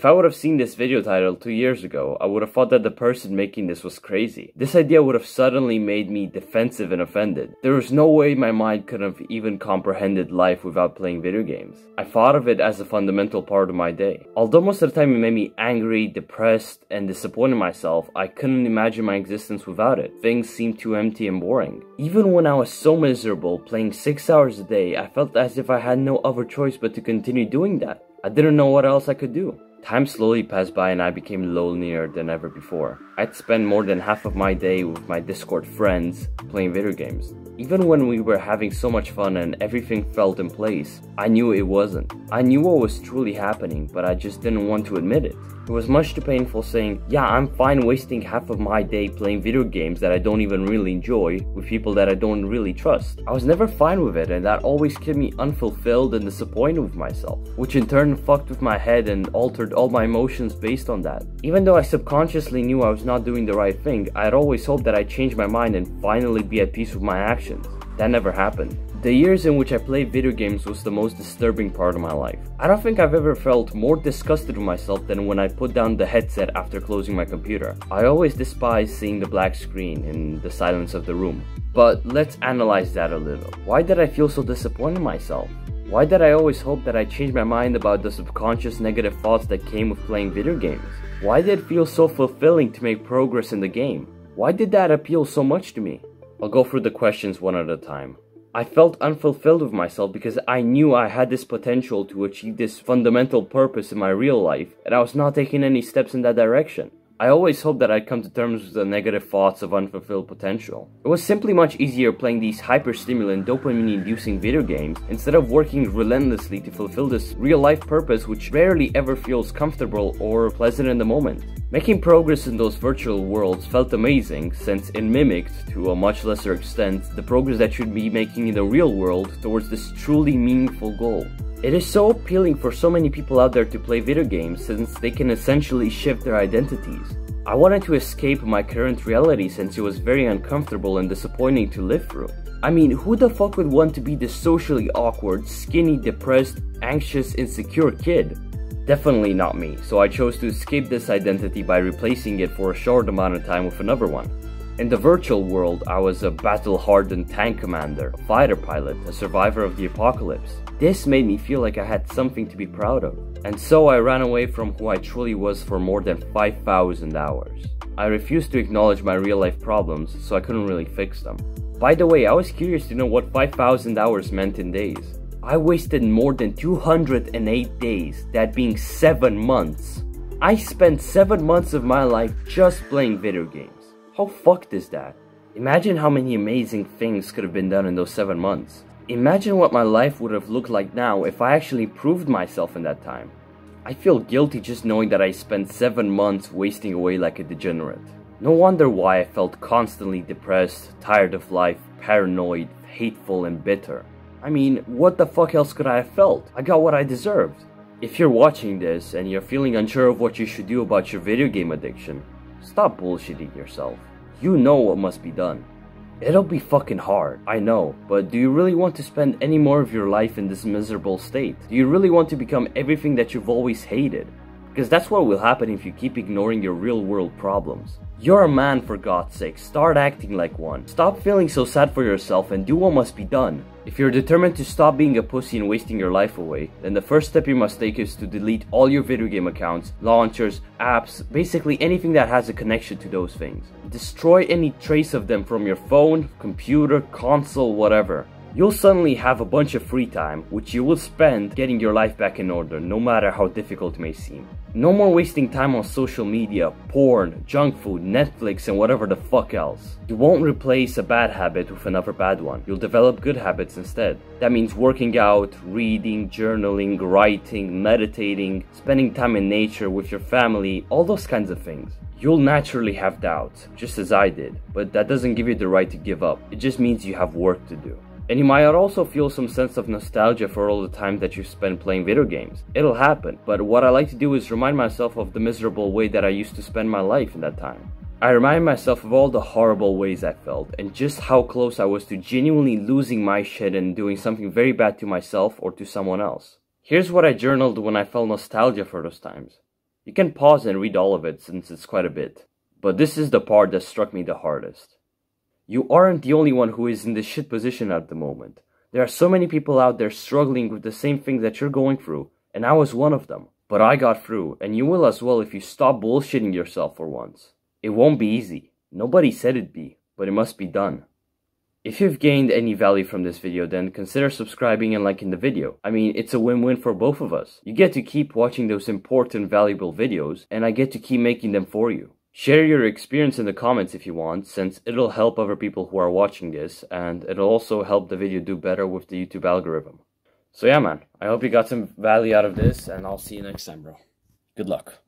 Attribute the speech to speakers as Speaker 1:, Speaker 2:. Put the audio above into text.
Speaker 1: If I would have seen this video title 2 years ago, I would have thought that the person making this was crazy. This idea would have suddenly made me defensive and offended. There was no way my mind could have even comprehended life without playing video games. I thought of it as a fundamental part of my day. Although most of the time it made me angry, depressed, and disappointed in myself, I couldn't imagine my existence without it. Things seemed too empty and boring. Even when I was so miserable, playing 6 hours a day, I felt as if I had no other choice but to continue doing that. I didn't know what else I could do. Time slowly passed by and I became lonelier than ever before. I'd spend more than half of my day with my Discord friends playing video games. Even when we were having so much fun and everything felt in place, I knew it wasn't. I knew what was truly happening, but I just didn't want to admit it. It was much too painful saying, yeah, I'm fine wasting half of my day playing video games that I don't even really enjoy with people that I don't really trust. I was never fine with it, and that always kept me unfulfilled and disappointed with myself, which in turn fucked with my head and altered all my emotions based on that. Even though I subconsciously knew I was not doing the right thing, I had always hoped that I'd change my mind and finally be at peace with my actions. That never happened. The years in which I played video games was the most disturbing part of my life. I don't think I've ever felt more disgusted with myself than when I put down the headset after closing my computer. I always despised seeing the black screen and the silence of the room. But let's analyze that a little. Why did I feel so disappointed in myself? Why did I always hope that I'd change my mind about the subconscious negative thoughts that came with playing video games? Why did it feel so fulfilling to make progress in the game? Why did that appeal so much to me? I'll go through the questions one at a time. I felt unfulfilled with myself because I knew I had this potential to achieve this fundamental purpose in my real life, and I was not taking any steps in that direction. I always hoped that I'd come to terms with the negative thoughts of unfulfilled potential. It was simply much easier playing these hyper-stimulant, dopamine-inducing video games instead of working relentlessly to fulfill this real-life purpose which rarely ever feels comfortable or pleasant in the moment. Making progress in those virtual worlds felt amazing since it mimicked, to a much lesser extent, the progress that you'd be making in the real world towards this truly meaningful goal. It is so appealing for so many people out there to play video games since they can essentially shift their identities. I wanted to escape my current reality since it was very uncomfortable and disappointing to live through. I mean, who the fuck would want to be this socially awkward, skinny, depressed, anxious, insecure kid? Definitely not me, so I chose to escape this identity by replacing it for a short amount of time with another one. In the virtual world, I was a battle-hardened tank commander, a fighter pilot, a survivor of the apocalypse. This made me feel like I had something to be proud of. And so I ran away from who I truly was for more than 5,000 hours. I refused to acknowledge my real-life problems, so I couldn't really fix them. By the way, I was curious to know what 5,000 hours meant in days. I wasted more than 208 days, that being 7 months. I spent 7 months of my life just playing video games. How fucked is that? Imagine how many amazing things could have been done in those 7 months. Imagine what my life would have looked like now if I actually proved myself in that time. I feel guilty just knowing that I spent 7 months wasting away like a degenerate. No wonder why I felt constantly depressed, tired of life, paranoid, hateful, and bitter. I mean, what the fuck else could I have felt? I got what I deserved. If you're watching this and you're feeling unsure of what you should do about your video game addiction, stop bullshitting yourself. You know what must be done. It'll be fucking hard, I know, but do you really want to spend any more of your life in this miserable state? Do you really want to become everything that you've always hated? Because that's what will happen if you keep ignoring your real world problems. You're a man, for God's sake, start acting like one. Stop feeling so sad for yourself and do what must be done. If you're determined to stop being a pussy and wasting your life away, then the first step you must take is to delete all your video game accounts, launchers, apps, basically anything that has a connection to those things. Destroy any trace of them from your phone, computer, console, whatever. You'll suddenly have a bunch of free time, which you will spend getting your life back in order, no matter how difficult it may seem. No more wasting time on social media, porn, junk food, Netflix, and whatever the fuck else. You won't replace a bad habit with another bad one. You'll develop good habits instead. That means working out, reading, journaling, writing, meditating, spending time in nature with your family, all those kinds of things. You'll naturally have doubts, just as I did, but that doesn't give you the right to give up. It just means you have work to do. And you might also feel some sense of nostalgia for all the time that you spent playing video games. It'll happen, but what I like to do is remind myself of the miserable way that I used to spend my life in that time. I remind myself of all the horrible ways I felt, and just how close I was to genuinely losing my shit and doing something very bad to myself or to someone else. Here's what I journaled when I felt nostalgia for those times. You can pause and read all of it since it's quite a bit. But this is the part that struck me the hardest. You aren't the only one who is in this shit position at the moment. There are so many people out there struggling with the same thing that you're going through, and I was one of them. But I got through, and you will as well if you stop bullshitting yourself for once. It won't be easy. Nobody said it'd be, but it must be done. If you've gained any value from this video, then consider subscribing and liking the video. I mean, it's a win-win for both of us. You get to keep watching those important, valuable videos, and I get to keep making them for you. Share your experience in the comments if you want, since it'll help other people who are watching this, and it'll also help the video do better with the YouTube algorithm. So yeah man, I hope you got some value out of this, and I'll see you next time, bro. Good luck.